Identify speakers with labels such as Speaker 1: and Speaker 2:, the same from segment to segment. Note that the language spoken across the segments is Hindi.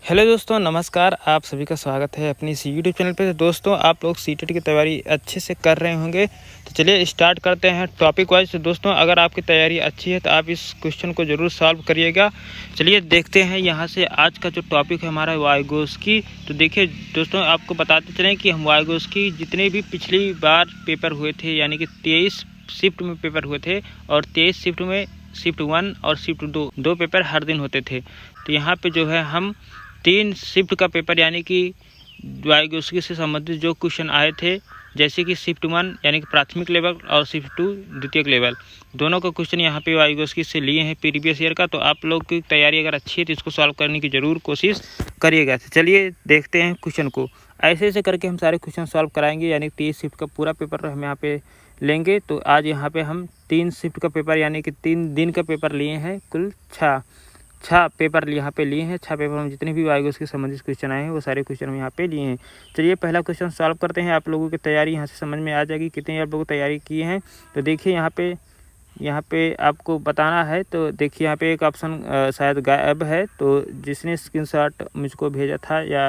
Speaker 1: हेलो दोस्तों, नमस्कार। आप सभी का स्वागत है अपनी इस यूट्यूब चैनल पे। तो दोस्तों, आप लोग सीटेट की तैयारी अच्छे से कर रहे होंगे। तो चलिए स्टार्ट करते हैं टॉपिक वाइज। तो दोस्तों, अगर आपकी तैयारी अच्छी है तो आप इस क्वेश्चन को ज़रूर सॉल्व करिएगा। चलिए देखते हैं यहाँ से आज का जो टॉपिक है हमारा वायुगोस्की। तो देखिए दोस्तों, आपको बताते चलें कि हम वायुगोस्की जितने भी पिछली बार पेपर हुए थे, यानी कि 23 शिफ्ट में पेपर हुए थे और 23 शिफ्ट में शिफ्ट 1 और शिफ्ट 2 पेपर हर दिन होते थे। तो यहाँ पे जो है हम 3 शिफ्ट का पेपर यानी कि वायुगोस्की से संबंधित जो क्वेश्चन आए थे, जैसे कि शिफ्ट 1 यानी कि प्राथमिक लेवल और शिफ्ट 2 द्वितीयक लेवल, दोनों का क्वेश्चन यहाँ पे वायुगोस्की से लिए हैं प्रीवियस ईयर का। तो आप लोग की तैयारी अगर अच्छी है तो इसको सॉल्व करने की ज़रूर कोशिश करिएगा। चलिए देखते हैं क्वेश्चन को। ऐसे ऐसे करके हम सारे क्वेश्चन सॉल्व कराएंगे, यानी 30 शिफ्ट का पूरा पेपर हम यहाँ पे लेंगे। तो आज यहाँ पे हम 3 शिफ्ट का पेपर यानी कि 3 दिन का पेपर लिए हैं। कुल 6 पेपर यहाँ पे लिए हैं। 6 पेपर में जितने भी वायुगोस्की के संबंधित क्वेश्चन आए हैं वो सारे क्वेश्चन हम यहाँ पे लिए हैं। चलिए पहला क्वेश्चन सॉल्व करते हैं। आप लोगों की तैयारी यहाँ से समझ में आ जाएगी कितनी आप लोगों तैयारी किए हैं। तो देखिए यहाँ पे आपको बताना है। तो देखिए यहाँ पे एक ऑप्शन शायद गायब है, तो जिसने स्क्रीनशॉट मुझको भेजा था या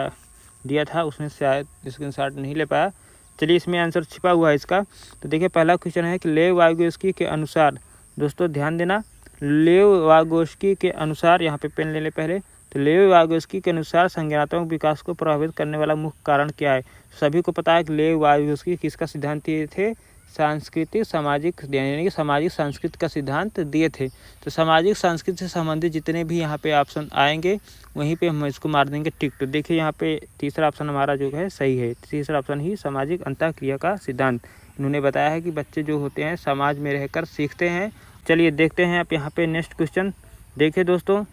Speaker 1: दिया था उसने शायद स्क्रीनशॉट नहीं ले पाया। चलिए इसमें आंसर छिपा हुआ है इसका। तो देखिए पहला क्वेश्चन है कि लेव वायुगोस्की के अनुसार, दोस्तों ध्यान देना, लेव वायुगोस्की के अनुसार, यहाँ पे पेन ले ले पहले। तो लेव वायुगोस्की के अनुसार संज्ञानात्मक विकास को प्रभावित करने वाला मुख्य कारण क्या है। सभी को पता है कि लेव वायुगोस्की किसका सिद्धांत दिए थे, सांस्कृतिक सामाजिक, यानी कि सामाजिक सांस्कृतिक का सिद्धांत दिए थे। तो सामाजिक संस्कृति से संबंधित जितने भी यहाँ पे ऑप्शन आएंगे वहीं पे हम इसको मार देंगे टिक। तो देखिए यहाँ पे तीसरा ऑप्शन हमारा जो है सही है। तीसरा ऑप्शन ही सामाजिक अंतःक्रिया का सिद्धांत। इन्होंने बताया है कि बच्चे जो होते हैं समाज में रहकर सीखते हैं। चलिए देखते हैं आप यहाँ पे नेक्स्ट क्वेश्चन। देखिए दोस्तों,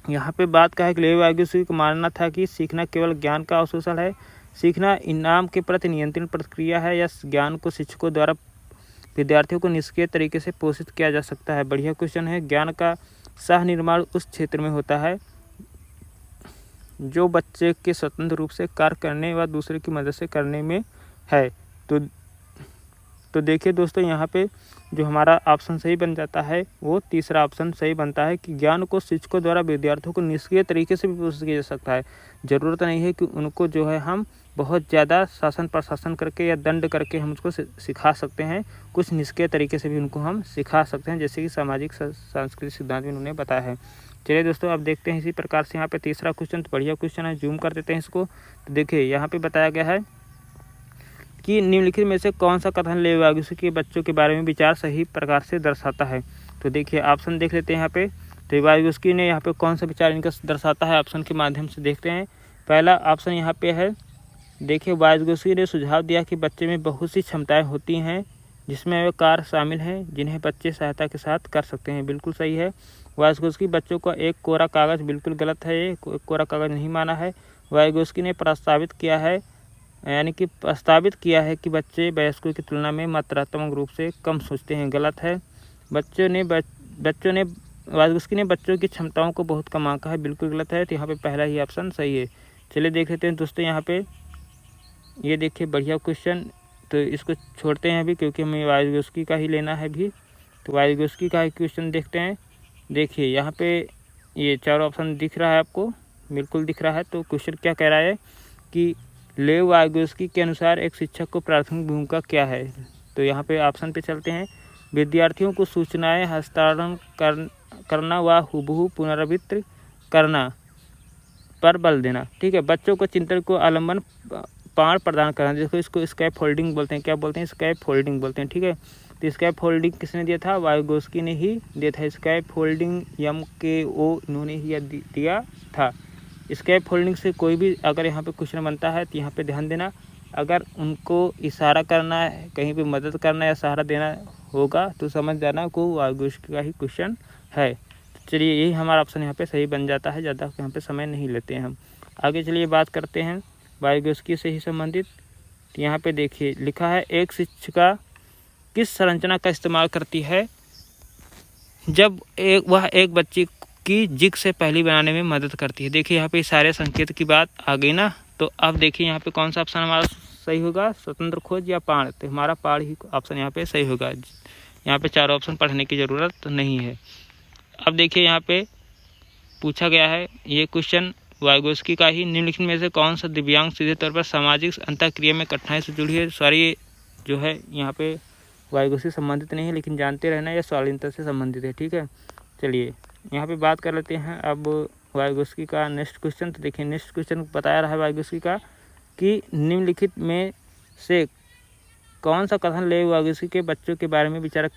Speaker 1: यहाँ पे बात का है कि लेव वायुगोस्की को मानना था कि सीखना केवल ज्ञान का अवशोषण है, सीखना इनाम के प्रति नियंत्रण प्रक्रिया है, या ज्ञान को शिक्षकों द्वारा विद्यार्थियों को निष्क्रिय तरीके से पोषित किया जा सकता है। बढ़िया क्वेश्चन है। ज्ञान का सह निर्माण उस क्षेत्र में होता है जो बच्चे के स्वतंत्र रूप से कार्य करने व दूसरे की मदद से करने में है। तो देखिए दोस्तों, यहाँ पे जो हमारा ऑप्शन सही बन जाता है वो तीसरा ऑप्शन सही बनता है कि ज्ञान को शिक्षकों द्वारा विद्यार्थियों को निष्क्रिय तरीके से भी पोषित किया जा सकता है। ज़रूरत नहीं है कि उनको जो है हम बहुत ज़्यादा शासन प्रशासन करके या दंड करके हम उसको सिखा सकते हैं। कुछ निष्क्रिय तरीके से भी उनको हम सिखा सकते हैं, जैसे कि सामाजिक सांस्कृतिक सिद्धांत भी उन्होंने बताया है। चलिए दोस्तों, अब देखते हैं इसी प्रकार से यहाँ पे तीसरा क्वेश्चन। तो बढ़िया क्वेश्चन है, जूम कर देते हैं इसको। तो देखिए यहाँ पे बताया गया है कि निम्नलिखित में से कौन सा कथन लेव वायुगोस्की के बच्चों के बारे में विचार सही प्रकार से दर्शाता है। तो देखिए ऑप्शन देख लेते हैं यहाँ पे। तो वायुगोस्की ने यहाँ पे कौन सा विचार इनका दर्शाता है, ऑप्शन के माध्यम से देखते हैं। पहला ऑप्शन यहाँ पे है, देखिए वायुगोस्की ने सुझाव दिया कि बच्चे में बहुत सी क्षमताएं होती हैं जिसमें वे कार्य शामिल हैं जिन्हें बच्चे सहायता के साथ कर सकते हैं। बिल्कुल सही है। वायुगोस्की बच्चों का एक कोरा कागज़, बिल्कुल गलत है, ये कोरा कागज़ नहीं माना है। वायुगोस्की ने प्रस्तावित किया है, यानी कि प्रस्तावित किया है कि बच्चे वयस्कों की तुलना में मात्रात्मक रूप से कम सोचते हैं। गलत है। वायुगोस्की ने बच्चों की क्षमताओं को बहुत कम आंका है। बिल्कुल गलत है। तो यहाँ पे पहला ही ऑप्शन सही है। चलिए देख लेते हैं दोस्तों, यहाँ पे ये देखिए बढ़िया क्वेश्चन। तो इसको छोड़ते हैं अभी, क्योंकि हमें वायुगोस्की का ही लेना है भी। तो वायुगोस्की का ही क्वेश्चन देखते हैं। देखिए यहाँ पे ये 4 ऑप्शन दिख रहा है आपको, बिल्कुल दिख रहा है। तो क्वेश्चन क्या कह रहा है कि लेव वायुगोस्की के अनुसार एक शिक्षक को प्राथमिक भूमिका क्या है। तो यहाँ पे ऑप्शन पे चलते हैं। विद्यार्थियों को सूचनाएं हस्तांतरण करना व हुबहू पुनरावृत्ति करना पर बल देना। ठीक है। बच्चों को चिंतन को आलम्बन पाण प्रदान करना, जिसको इसको स्कैप फोल्डिंग बोलते हैं। क्या बोलते हैं? स्कैप फोल्डिंग बोलते हैं। ठीक है। तो स्कैप फोल्डिंग किसने दिया था? वायुगोस्की ने ही दिया था। स्कैप फोल्डिंग MKO इन्होंने ही दिया था। स्कैप फोल्डिंग से कोई भी अगर यहाँ पे क्वेश्चन बनता है तो यहाँ पे ध्यान देना, अगर उनको इशारा करना है, कहीं पे मदद करना या सहारा देना होगा तो समझ जाना को वायुगोस्की का ही क्वेश्चन है। तो चलिए यही हमारा ऑप्शन यहाँ पे सही बन जाता है। ज़्यादा यहाँ पे समय नहीं लेते हैं हम। आगे चलिए बात करते हैं वायुगोस्की से ही संबंधित। तो यहाँ पे देखिए लिखा है, एक शिक्षिका किस संरचना का इस्तेमाल करती है जब वह एक बच्ची की जिग से पहली बनाने में मदद करती है। देखिए यहाँ पे सारे संकेत की बात आ गई ना। तो अब देखिए यहाँ पे कौन सा ऑप्शन हमारा सही होगा, स्वतंत्र खोज या पाण। तो हमारा पाण ही ऑप्शन यहाँ पे सही होगा। यहाँ पे 4 ऑप्शन पढ़ने की ज़रूरत नहीं है। अब देखिए यहाँ पे पूछा गया है ये क्वेश्चन वाइगोस्की का ही निम्नलिखित में से कौन सा दिव्यांग सीधे तौर पर सामाजिक अंतःक्रिया में कठिनाई से जुड़ी है। सॉरी जो है यहाँ पे वाइगोस्की संबंधित नहीं है, लेकिन जानते रहना यह स्वाधीनता से संबंधित है। ठीक है, चलिए यहाँ पे बात कर लेते हैं अब वाइगोस्की का नेक्स्ट क्वेश्चन। तो देखिए नेक्स्ट क्वेश्चन बताया रहा है वाइगोस्की का कि निम्नलिखित में से कौन सा कथन लेव वाइगोस्की के बच्चों के बारे में विचार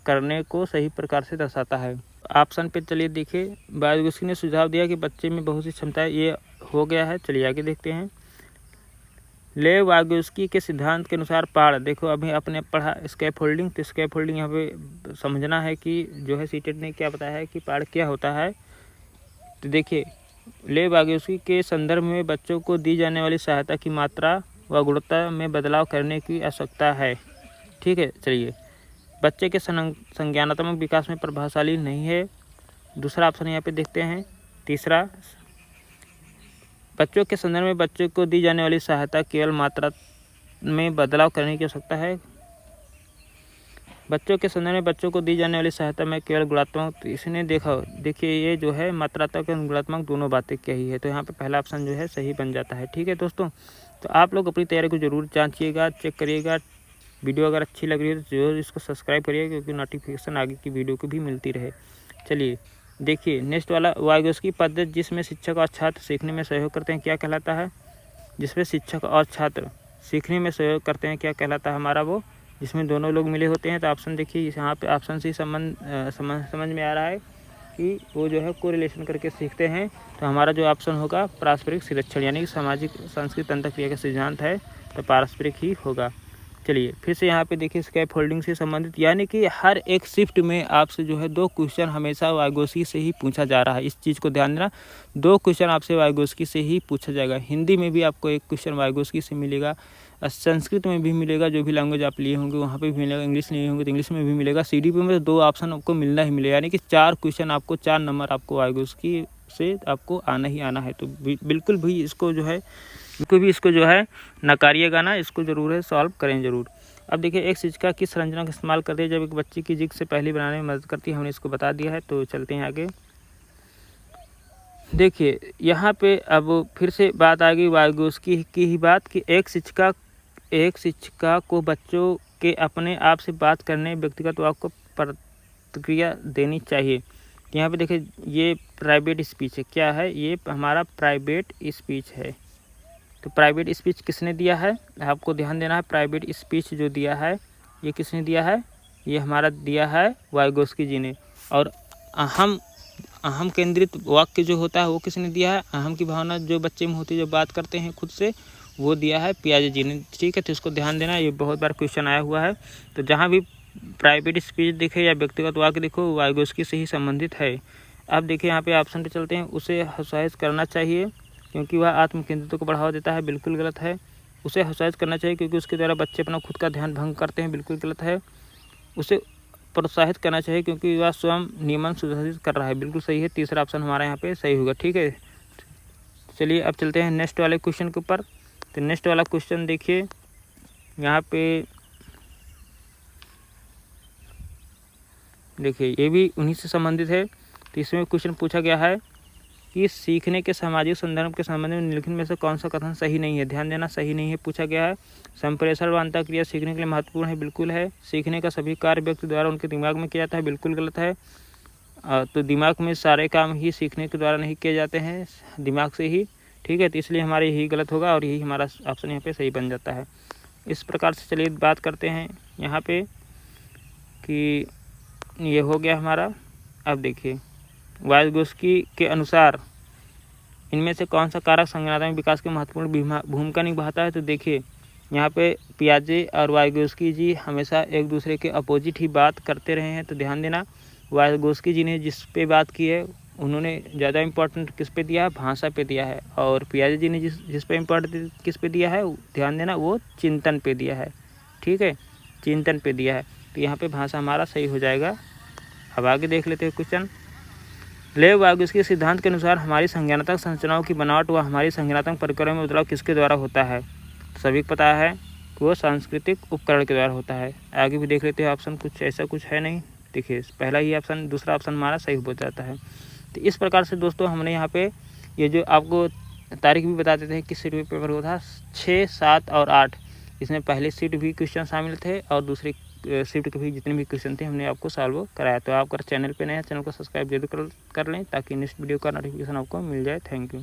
Speaker 1: करने को सही प्रकार से दर्शाता है। ऑप्शन पे चलिए देखिए, वाइगोस्की ने सुझाव दिया कि बच्चे में बहुत सी क्षमताएं, ये हो गया है। चलिए आगे देखते हैं। लेव वाइगोस्की के सिद्धांत के अनुसार पाड़, देखो अभी आपने पढ़ा स्कैप होल्डिंग, तो स्कैप होल्डिंग यहाँ पे समझना है कि जो है सीटेट ने क्या बताया है कि पाड़ क्या होता है। तो देखिए लेव वाइगोस्की के संदर्भ में बच्चों को दी जाने वाली सहायता की मात्रा व गुणवत्ता में बदलाव करने की आवश्यकता है। ठीक है, चलिए बच्चे के संज्ञानात्मक विकास में प्रभावशाली नहीं है। दूसरा ऑप्शन यहाँ पे देखते हैं। तीसरा, बच्चों के संदर्भ में बच्चों को दी जाने वाली सहायता केवल मात्रा में बदलाव करने की आवश्यकता है। बच्चों के संदर्भ में बच्चों को दी जाने वाली सहायता में केवल गुणात्मक, तो इसने देखिए ये जो है मात्रात्मक और गुणात्मक दोनों बातें क्या ही है, तो यहाँ पे पहला ऑप्शन जो है सही बन जाता है। ठीक है दोस्तों, तो आप लोग अपनी तैयारी को जरूर जांचिएगा, चेक करिएगा। वीडियो अगर अच्छी लग रही है तो जरूर इसको सब्सक्राइब करिए, क्योंकि नोटिफिकेशन आगे की वीडियो को भी मिलती रहे। चलिए देखिए नेक्स्ट वाला, वाइगोस्की पद्धति जिसमें शिक्षक और छात्र सीखने में सहयोग करते हैं क्या कहलाता है। जिसमें शिक्षक और छात्र सीखने में सहयोग करते हैं क्या कहलाता है हमारा वो, जिसमें दोनों लोग मिले होते हैं। तो ऑप्शन देखिए यहाँ पे ऑप्शन से समझ में आ रहा है कि वो जो है कोरिलेशन करके सीखते हैं। तो हमारा जो ऑप्शन होगा पारस्परिक शिक्षण, यानी कि सामाजिक सांस्कृतिक अंतःक्रिया का सिद्धांत है, तो पारस्परिक ही होगा। चलिए फिर से यहाँ पे देखिए स्कैप होल्डिंग से संबंधित, यानी कि हर एक शिफ्ट में आपसे जो है 2 क्वेश्चन हमेशा वाइगोस्की से ही पूछा जा रहा है। इस चीज़ को ध्यान देना, 2 क्वेश्चन आपसे वाइगोस्की से ही पूछा जाएगा। हिंदी में भी आपको 1 क्वेश्चन वाइगोस्की से मिलेगा, संस्कृत में भी मिलेगा, जो भी लैंग्वेज आप लिए होंगे वहाँ पे भी मिलेगा, इंग्लिश लिए होंगे तो इंग्लिश में भी मिलेगा। CDP में 2 ऑप्शन आपको मिलना ही मिलेगा, यानी कि 4 क्वेश्चन आपको, 4 नंबर आपको वाइगोस्की से आपको आना ही आना है। तो बिल्कुल भी इसको जो है नकारिएगा ना, इसको ज़रूर है सॉल्व करें ज़रूर। अब देखिए एक शिक्षिका किस संरचना का इस्तेमाल करती है जब एक बच्चे की जिग से पहली बनाने में मदद करती है, हमने इसको बता दिया है। तो चलते हैं आगे। देखिए यहाँ पे अब फिर से बात आ गई वाइगोस्की की ही बात कि एक शिक्षिका को बच्चों के अपने आप से बात करने, व्यक्तिगत वाक को प्रतिक्रिया देनी चाहिए। यहाँ पे देखिए ये प्राइवेट स्पीच है, क्या है ये हमारा प्राइवेट स्पीच है। तो प्राइवेट स्पीच किसने दिया है, आपको ध्यान देना है। प्राइवेट स्पीच जो दिया है ये किसने दिया है, ये हमारा दिया है वाइगोस्की जी ने। और अहम केंद्रित वाक्य जो होता है वो किसने दिया है, अहम की भावना जो बच्चे में होती है, जो बात करते हैं खुद से, वो दिया है पियाजे जी ने। ठीक है, तो इसको ध्यान देना, ये बहुत बार क्वेश्चन आया हुआ है। तो जहाँ भी प्राइवेट स्पीच दिखे या व्यक्तिगत वाक्य देखो, वाइगोस्की से ही संबंधित है। अब देखिए यहाँ पे ऑप्शन पे चलते हैं। उसे हतोत्साहित करना चाहिए क्योंकि वह आत्मकेंद्रित को बढ़ावा देता है, बिल्कुल गलत है। उसे हतोत्साहित करना चाहिए क्योंकि उसके द्वारा बच्चे अपना खुद का ध्यान भंग करते हैं, बिल्कुल गलत है। उसे प्रोत्साहित करना चाहिए क्योंकि वह स्वयं नियमन सुधारित कर रहा है, बिल्कुल सही है। तीसरा ऑप्शन हमारा यहाँ पे सही होगा। ठीक है, चलिए अब चलते हैं नेक्स्ट वाले क्वेश्चन के ऊपर। तो नेक्स्ट वाला क्वेश्चन देखिए यहाँ पे, देखिए ये भी उन्हीं से संबंधित है। तो इसमें क्वेश्चन पूछा गया है कि सीखने के सामाजिक संदर्भ के संबंध में निम्नलिखित में से कौन सा कथन सही नहीं है। ध्यान देना, सही नहीं है पूछा गया है। संप्रेषण व अंतःक्रिया सीखने के लिए महत्वपूर्ण है, बिल्कुल है। सीखने का सभी कार्य व्यक्ति द्वारा उनके दिमाग में किया जाता है, बिल्कुल गलत है। तो दिमाग में सारे काम ही सीखने के द्वारा नहीं किए जाते हैं, दिमाग से ही। ठीक है, तो इसलिए हमारे यही गलत होगा और यही हमारा ऑप्शन यहाँ पे सही बन जाता है। इस प्रकार से चलिए बात करते हैं यहाँ पे कि ये हो गया हमारा। अब देखिए वाइगोस्की के अनुसार इनमें से कौन सा कारक संज्ञानात्मक विकास के महत्वपूर्ण भूमिका निभाता है। तो देखिए यहाँ पे पियाजे और वाइगोस्की जी हमेशा एक दूसरे के अपोजिट ही बात करते रहे हैं। तो ध्यान देना, वाइगोस्की जी ने जिस पे बात की है उन्होंने ज़्यादा इम्पोर्टेंट किस पे दिया है, भाषा पे दिया है। और पियाजे जी ने जिस पे इम्पोर्टेंट किस पे दिया है, ध्यान देना, वो चिंतन पे दिया है। ठीक है, चिंतन पे दिया है। तो यहाँ पे भाषा हमारा सही हो जाएगा। अब आगे देख लेते हैं क्वेश्चन। लेव वाइगोस्की के सिद्धांत के अनुसार हमारी संज्ञानात्मक संरचनाओं की बनावट व हमारी संज्ञानात्मक प्रक्रिया में बदलाव किसके द्वारा होता है। सभी को पता है कि वो सांस्कृतिक उपकरण के द्वारा होता है। आगे भी देख लेते हैं, ऑप्शन कुछ ऐसा कुछ है नहीं। देखिए पहला ही ऑप्शन, दूसरा ऑप्शन हमारा सही हो जाता है। तो इस प्रकार से दोस्तों हमने यहाँ पे ये जो आपको तारीख भी बता देते हैं किस सीट पे पेपर हुआ था, 6, 7 और 8। इसमें पहले सीट भी क्वेश्चन शामिल थे और दूसरी शिफ्ट के भी जितने भी क्वेश्चन थे हमने आपको सॉल्व कराया। तो आप अगर चैनल पे नए हैं, चैनल को सब्सक्राइब जरूर कर लें ताकि नेक्स्ट वीडियो का नोटिफिकेशन आपको मिल जाए। Thank you.